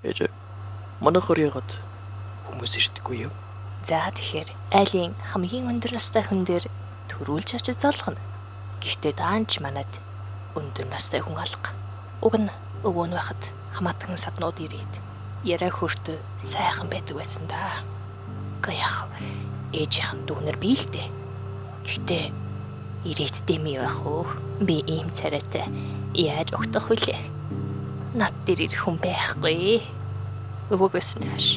Ээж манайхаар ягаад хүмүүс ирдэггүй юм? За тэгэхээр айлын хамгийн өндөр настай хүн дээр төрүүлж очиж золгоно. Гэхдээ даанч манад өндөр настай хүн алга. Уг нь өвөө нь байхад хамаатан саднууд ирээд яриа хөртөө сайхан байдаг байсан да. Гэх ээжийнхэн дүүнэр бий л дээ. Гэхдээ ирээд дэми байх уу? Би ийм царайтай яаж огтох вүлээ? Над дээр ирэх хүн байхгүй. Өвөөгөөс нь хойш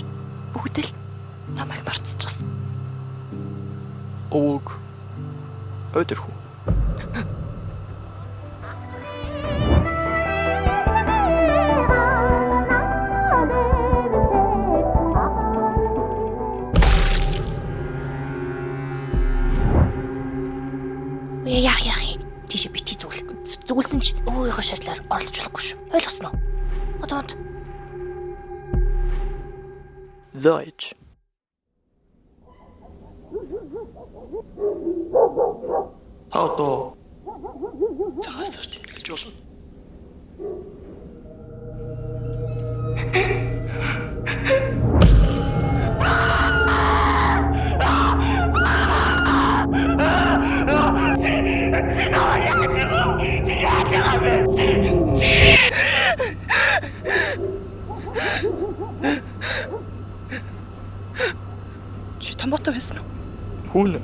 бүгд л намайг мартчихсан. Өвөг өдөр хүн. Яах тийш бити зүгэлсэн ч өвөөгийнхөө шаардлаар орлож болохгүй шүү. Ойлгосноо? Одоонд Зайч. Хато. Цагаасаар тэмдэглэж болно. Чи томоотой байсан уу? Хүүн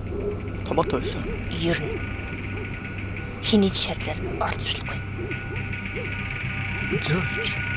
томоотой байсан. ер нь хиний шаардлаар орлож болохгүй. Зайч.